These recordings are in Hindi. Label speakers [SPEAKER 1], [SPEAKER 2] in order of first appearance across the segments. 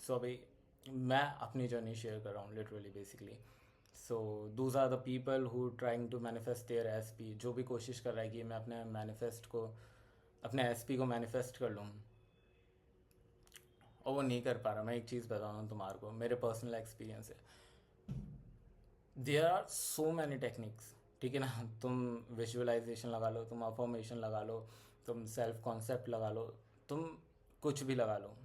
[SPEAKER 1] सो अभी मैं अपनी जर्नी शेयर कर रहा हूँ literally basically. So those are the people who trying to manifest their SP, जो भी कोशिश कर रहा है कि मैं अपने एसपी को मैनिफेस्ट कर लूँ, और वो नहीं कर पा रहा। मैं एक चीज़ बता रहा हूँ तुम्हारे को, मेरे पर्सनल एक्सपीरियंस है। There are so many techniques, ठीक है ना। तुम विजुअलाइजेशन लगा लो, तुम अफर्मेशन लगा लो, तुम सेल्फ कॉन्सेप्ट लगा लो, तुम कुछ भी लगा लो,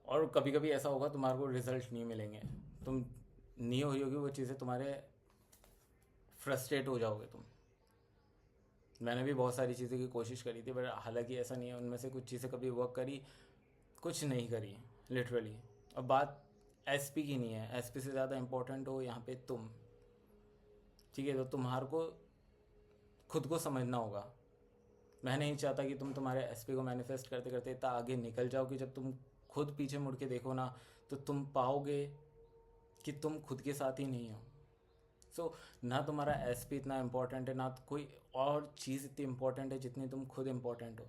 [SPEAKER 1] और कभी कभी ऐसा होगा तुम्हारे को रिजल्ट नहीं मिलेंगे। तुम नहीं हो रही होगी वो चीज़ें, तुम्हारे फ्रस्ट्रेट हो जाओगे तुम। मैंने भी बहुत सारी चीज़ें की कोशिश करी थी, बट हालांकि ऐसा नहीं है, उनमें से कुछ चीज़ें कभी वर्क करी, कुछ नहीं करी लिटरली। अब बात एसपी की नहीं है, एसपी से ज़्यादा इम्पोर्टेंट हो यहाँ पे तुम, ठीक है। तो तुम्हारे को खुद को समझना होगा। मैं नहीं चाहता कि तुम तुम्हारे एसपी को मैनिफेस्ट करते करते इतना आगे निकल जाओ कि जब तुम खुद पीछे मुड़ के देखो ना, तो तुम पाओगे कि तुम खुद के साथ ही नहीं हो। सो ना तुम्हारा एसपी इतना इम्पोर्टेंट है, ना तो कोई और चीज़ इतनी इम्पोर्टेंट है जितनी तुम खुद इम्पोर्टेंट हो।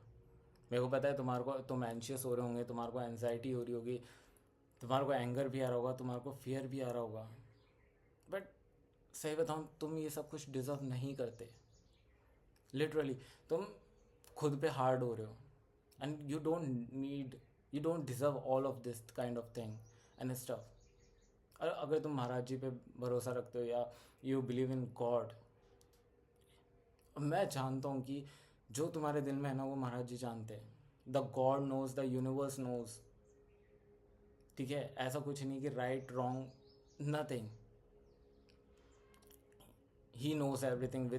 [SPEAKER 1] मेरे को पता है तुम्हारे को, तुम एंशियस हो रहे होंगे, तुम्हारे को एनजाइटी हो रही होगी, तुम्हारे को एंगर भी आ रहा होगा, तुम्हारे को फियर भी आ रहा होगा, बट सही बताऊँ तुम ये सब कुछ डिज़र्व नहीं करते लिटरली। तुम खुद पे हार्ड हो रहे हो, and you don't deserve all of this kind of thing and stuff. और अगर तुम महाराज जी पे भरोसा रखते हो या यू बिलीव इन गॉड, मैं जानता हूँ कि जो तुम्हारे दिल में है ना वो महाराज जी जानते हैं। The god knows, the universe knows, ठीक है। ऐसा कुछ नहीं कि right wrong, nothing. He knows everything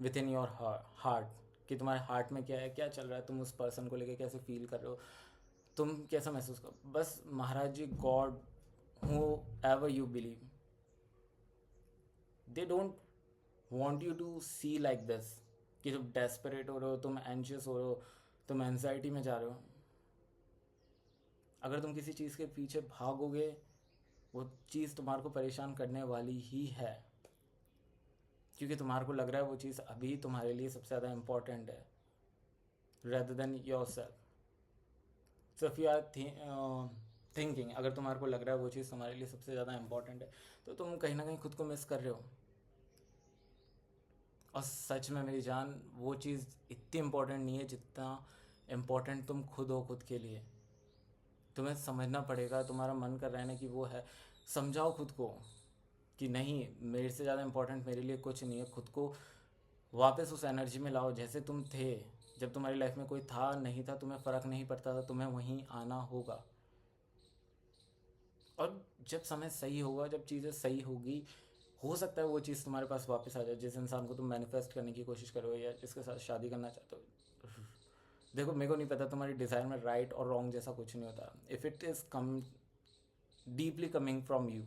[SPEAKER 1] within your heart, कि तुम्हारे हार्ट में क्या है, क्या चल रहा है, तुम उस पर्सन को लेके कैसे फील कर रहे हो, तुम कैसा महसूस करो। बस Maharaj ji, god, who ever you believe, they don't want you to see like this, कि तुम डेस्परेट हो रहे हो, तुम एंशियस हो रहे हो, तुम एनजाइटी में जा रहे हो। अगर तुम किसी चीज़ के पीछे भागोगे, वो चीज़ तुम्हारे को परेशान करने वाली ही है, क्योंकि तुम्हारे को लग रहा है वो चीज़ अभी तुम्हारे लिए सबसे ज़्यादा इम्पोर्टेंट है, rather than yourself. So if you are thinking, अगर तुम्हारे को लग रहा है वो चीज़ तुम्हारे लिए सबसे ज़्यादा इम्पोर्टेंट है, तो तुम कहीं ना कहीं खुद को मिस कर रहे हो। और सच में मेरी जान, वो चीज़ इतनी इम्पोर्टेंट नहीं है जितना इम्पोर्टेंट तुम खुद हो खुद के लिए। तुम्हें समझना पड़ेगा, तुम्हारा मन कर रहा है ना कि वो है, समझाओ खुद को कि नहीं, मेरे से ज़्यादा इम्पोर्टेंट मेरे लिए कुछ नहीं है। खुद को वापस उस एनर्जी में लाओ जैसे तुम थे, जब तुम्हारी लाइफ में कोई था नहीं था, तुम्हें फ़र्क नहीं पड़ता था, तुम्हें वहीं आना होगा। और जब समय सही होगा, जब चीज़ें सही होगी, हो सकता है वो चीज़ तुम्हारे पास वापस आ जाए, जिस इंसान को तुम मैनिफेस्ट करने की कोशिश करो या जिसके साथ शादी करना चाहते हो। देखो, मेरे को नहीं पता तुम्हारी डिज़ायर में राइट और रॉन्ग जैसा कुछ नहीं होता। If it is come deeply coming from you,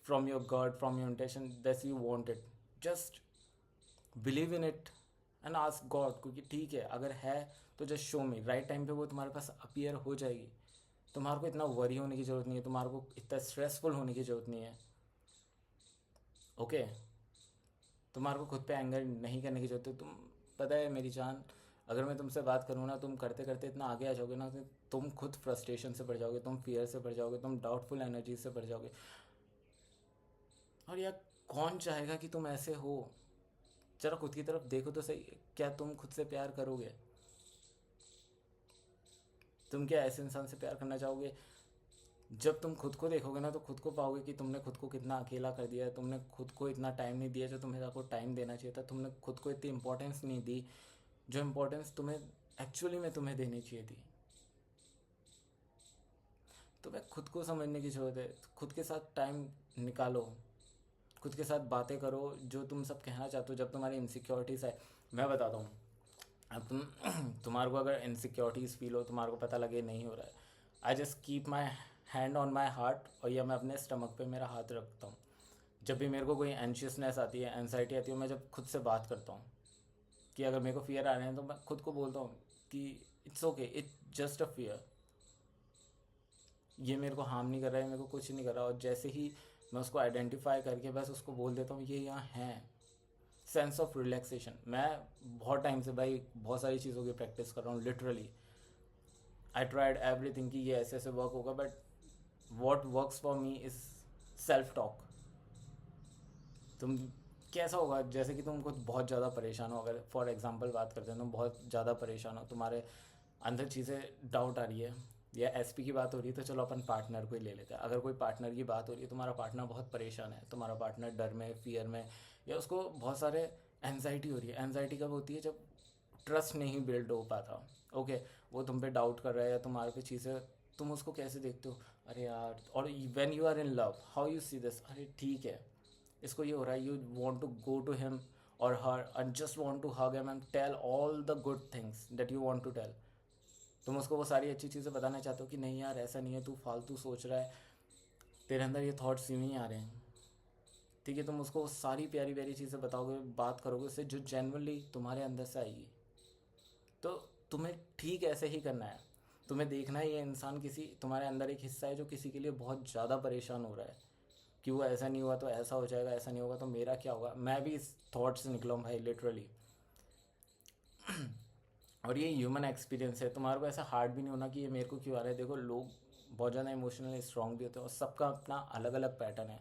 [SPEAKER 1] from your God, from your intention, that's you want it, just believe in it and ask God, क्योंकि ठीक है अगर है तो जस्ट शो मी। राइट टाइम पे वो तुम्हारे पास अपीयर हो जाएगी। तुम्हारे को इतना वरी होने की ज़रूरत नहीं है, तुम्हारे को इतना स्ट्रेसफुल होने की ज़रूरत नहीं है, ओके। तुम्हारे को खुद पे एंगर नहीं करने की ज़रूरत है। तुम, पता है मेरी जान, अगर मैं तुमसे बात करूँ ना, तुम करते करते इतना आगे आ जाओगे ना कि तुम खुद फ्रस्ट्रेशन से भर जाओगे, तुम फियर से भर जाओगे, तुम डाउटफुल एनर्जी से भर जाओगे। और यार, कौन चाहेगा कि तुम ऐसे हो? जरा खुद की तरफ देखो तो सही, क्या तुम खुद से प्यार करोगे? तुम क्या ऐसे इंसान से प्यार करना चाहोगे? जब तुम खुद को देखोगे ना, तो खुद को पाओगे कि तुमने खुद को कितना अकेला कर दिया है, तुमने खुद को इतना टाइम नहीं दिया जो तुम्हें को टाइम देना चाहिए था, तुमने खुद को इतनी इंपॉर्टेंस नहीं दी जो इंपॉर्टेंस तुम्हें एक्चुअली में तुम्हें देनी चाहिए थी। तुम्हें खुद को समझने की ज़रूरत है, खुद के साथ टाइम निकालो, खुद के साथ बातें करो जो तुम सब कहना चाहते हो। जब तुम्हारी इनसिक्योरिटीज़ है, मैं बताता हूँ, अब तुम्हारे को अगर इनसिक्योरिटीज़ फील हो, तुम्हारे को पता लगे नहीं हो रहा है, I just keep my hand on my heart, और या मैं अपने स्टमक पे मेरा हाथ रखता हूँ। जब भी मेरे को कोई एंशियसनेस आती है, एनजाइटी आती है, मैं जब खुद से बात करता हूँ कि अगर मेरे को फियर आ रहे हैं, तो मैं खुद को बोलता हूँ कि it's okay, it's just a fear, ये मेरे को हार्म नहीं कर रहा है, मेरे को कुछ नहीं कर रहा। और जैसे ही मैं उसको आइडेंटिफाई करके बस उसको बोल देता हूँ ये यहाँ है, सेंस ऑफ रिलैक्सेशन। मैं बहुत टाइम से भाई बहुत सारी चीज़ों की प्रैक्टिस कर रहा हूँ लिटरली। आई ट्राइड एवरीथिंग कि ये ऐसे ऐसे वर्क होगा, but what works for me is self talk. तुम कैसा होगा, जैसे कि तुम खुद बहुत ज़्यादा परेशान हो, अगर फॉर एग्जांपल बात करते हैं, तुम बहुत ज़्यादा परेशान हो, तुम्हारे अंदर चीज़ें डाउट आ रही है, या एसपी की बात हो रही है, तो चलो अपन पार्टनर को ही ले लेते हैं। अगर कोई पार्टनर की बात हो रही है, तुम्हारा पार्टनर बहुत परेशान है, तुम्हारा पार्टनर डर में, फियर में, या उसको बहुत सारे एनजाइटी हो रही है। एनजाइटी कब होती है, जब ट्रस्ट नहीं बिल्ड हो पाता। ओके, वो तुम पे डाउट कर रहा है या तुम्हारे पे चीज़ें, तुम उसको कैसे देखते हो, अरे यार। और when you are in love, how you see this, अरे ठीक है, इसको ये हो रहा है, you want to go to him और her and just want to hug him and tell all the good things that you want to tell. तुम उसको वो सारी अच्छी चीज़ें बताना चाहते हो कि नहीं यार ऐसा नहीं है, तू फालतू सोच रहा है, तेरे अंदर ये थॉट्स यूँ ही आ रहे हैं। ठीक है, तुम उसको वो सारी प्यारी प्यारी चीज़ें बताओगे, बात करोगे उससे, जो जेन्युइनली तुम्हारे अंदर से आएगी। तो तुम्हें ठीक ऐसे ही करना है। तुम्हें देखना है ये इंसान किसी, तुम्हारे अंदर एक हिस्सा है जो किसी के लिए बहुत ज़्यादा परेशान हो रहा है कि वो ऐसा नहीं हुआ तो ऐसा हो जाएगा, ऐसा नहीं होगा तो मेरा क्या होगा। मैं भी इस थॉट से निकला हूँ भाई, लिटरली। और ये ह्यूमन एक्सपीरियंस है, तुम्हारे को ऐसा हार्ड भी नहीं होना कि ये मेरे को क्यों आ रहा है। देखो, लोग बहुत ज़्यादा इमोशनली स्ट्रांग भी होते हैं और सबका अपना अलग अलग पैटर्न है।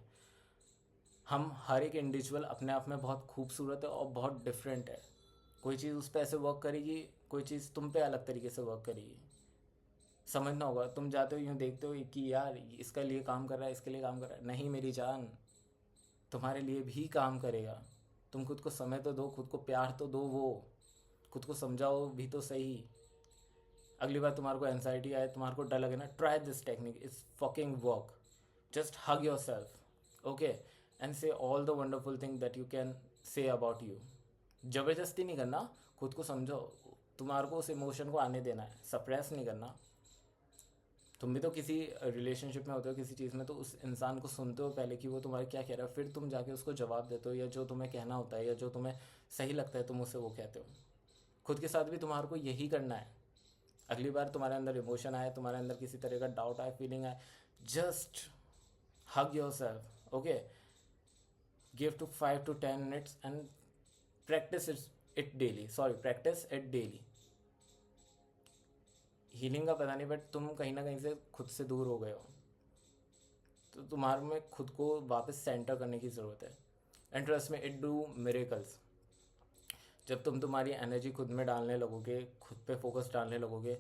[SPEAKER 1] हम हर एक इंडिविजुअल अपने आप में बहुत खूबसूरत है और बहुत डिफरेंट है। कोई चीज़ उस पर ऐसे वर्क करेगी, कोई चीज़ तुम पे अलग तरीके से वर्क करेगी। समझना होगा। तुम जाते हो यूँ देखते हो कि यार इसका लिए काम कर रहा है, इसके लिए काम कर रहा है, नहीं मेरी जान, तुम्हारे लिए भी काम करेगा। तुम खुद को समय तो दो, खुद को प्यार तो दो, वो खुद को समझाओ भी तो सही। अगली बार तुम्हारे को एनजाइटी आए, तुम्हारे को डर लगे ना, try this technique, it's fucking work. Just hug your self, okay, and say all the wonderful thing that you can say about you. ज़बरदस्ती नहीं करना, खुद को समझो। तुम्हारे को उस इमोशन को आने देना है, सप्रेस नहीं करना। तुम भी तो किसी रिलेशनशिप में होते हो, किसी चीज़ में, तो उस इंसान को सुनते हो पहले कि वो तुम्हारे क्या कह रहा है, फिर तुम जाके उसको जवाब देते हो, या जो तुम्हें कहना होता है या जो तुम्हें सही लगता है तुम उससे वो कहते हो। खुद के साथ भी तुम्हारे को यही करना है। अगली बार तुम्हारे अंदर इमोशन आए, तुम्हारे अंदर किसी तरह का डाउट आए, फीलिंग आए, just hug your self, okay, give to 5 to 10 minutes and practice it daily, sorry, practice it daily. Healing का पता नहीं, बट तुम कहीं ना कहीं से खुद से दूर हो गए हो, तो तुम्हारे में खुद को वापस सेंटर करने की ज़रूरत है। एंड ट्रस्ट में, इट डू मिरेकल्स। जब तुम तुम्हारी एनर्जी खुद में डालने लगोगे, खुद पे फोकस डालने लगोगे,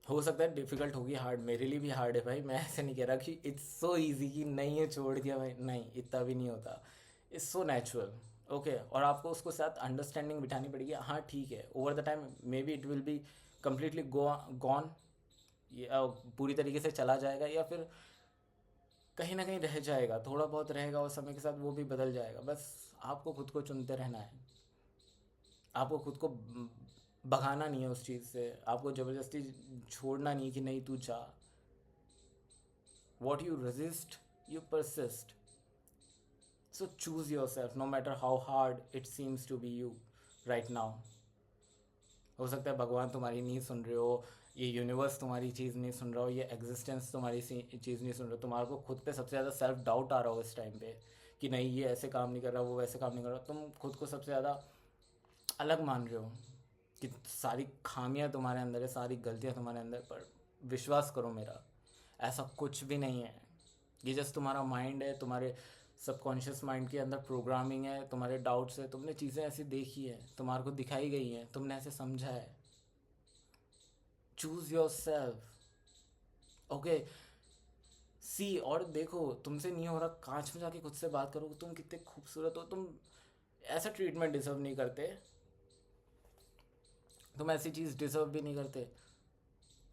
[SPEAKER 1] हो सकता है डिफ़िकल्ट होगी, हार्ड, मेरे लिए भी हार्ड है भाई। मैं ऐसे नहीं कह रहा कि इट्स सो इजी कि नहीं है छोड़ दिया भाई, नहीं, इतना भी नहीं होता। It's so natural, okay. और आपको उसको साथ अंडरस्टैंडिंग बिठानी पड़ेगी, हाँ ठीक है, over the time may be it will be completely gone, पूरी तरीके से चला जाएगा, या फिर कहीं ना कहीं रह जाएगा, थोड़ा बहुत रहेगा, और समय के साथ वो भी बदल जाएगा। बस आपको खुद को चुनते रहना है। आपको खुद को भगाना नहीं है उस चीज़ से, आपको ज़बरदस्ती छोड़ना नहीं कि नहीं तू जा। What you resist you persist, so choose your self no matter how hard it seems to be you right now. हो सकता है भगवान तुम्हारी नहीं सुन रहे हो, ये यूनिवर्स तुम्हारी चीज़ नहीं सुन रहा हो, ये एग्जिस्टेंस तुम्हारी चीज़ नहीं सुन रहा हो, तुम्हारे को खुद पे सबसे ज़्यादा सेल्फ डाउट आ रहा हो इस टाइम पे कि नहीं ये ऐसे काम नहीं कर रहा, वो वैसे काम नहीं कर रहा, तुम खुद को सबसे ज़्यादा अलग मान रहे हो कि सारी खामियां तुम्हारे अंदर है, सारी गलतियां तुम्हारे अंदर। पर विश्वास करो मेरा, ऐसा कुछ भी नहीं है। ये जस्ट तुम्हारा माइंड है, तुम्हारे सबकॉन्शियस माइंड के अंदर प्रोग्रामिंग है, तुम्हारे डाउट्स है, तुमने चीज़ें ऐसी देखी है, तुम्हारे को दिखाई गई हैं, तुमने ऐसे समझा है। Choose your self, okay. See, और देखो तुमसे नहीं हो रहा, कांच में जाके खुद से बात करो, तुम कितने खूबसूरत हो, तुम ऐसा ट्रीटमेंट डिजर्व नहीं करते, तुम ऐसी चीज़ डिजर्व भी नहीं करते।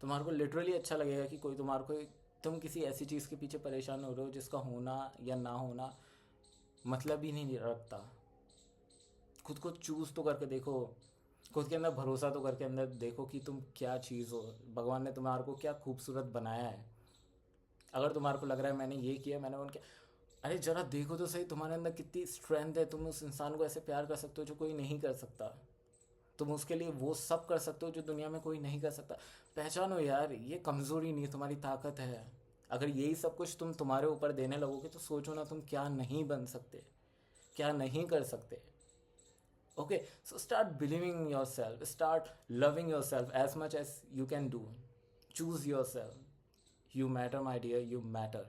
[SPEAKER 1] तुम्हारे को लिटरली अच्छा लगेगा कि कोई तुम्हारे को, तुम किसी ऐसी चीज़ के पीछे परेशान हो रहे हो जिसका होना या ना होना मतलब ही नहीं रखता। खुद को चूज़ तो करके देखो, खुद के अंदर भरोसा तो करके अंदर देखो कि तुम क्या चीज़ हो, भगवान ने तुम्हारे को क्या खूबसूरत बनाया है। अगर तुम्हारे को लग रहा है मैंने ये किया, मैंने वो किया, अरे जरा देखो तो सही, तुम्हारे अंदर कितनी स्ट्रेंथ है, तुम उस इंसान को ऐसे प्यार कर सकते हो जो कोई नहीं कर सकता। तुम उसके लिए वो सब कर सकते हो जो दुनिया में कोई नहीं कर सकता। पहचानो यार, ये कमज़ोरी नहीं, तुम्हारी ताकत है। अगर यही सब कुछ तुम तुम्हारे ऊपर देने लगोगे तो सोचो ना तुम क्या नहीं बन सकते, क्या नहीं कर सकते। Okay, so start believing yourself, start loving yourself as much as you can do. Choose yourself. You matter, my dear, you matter.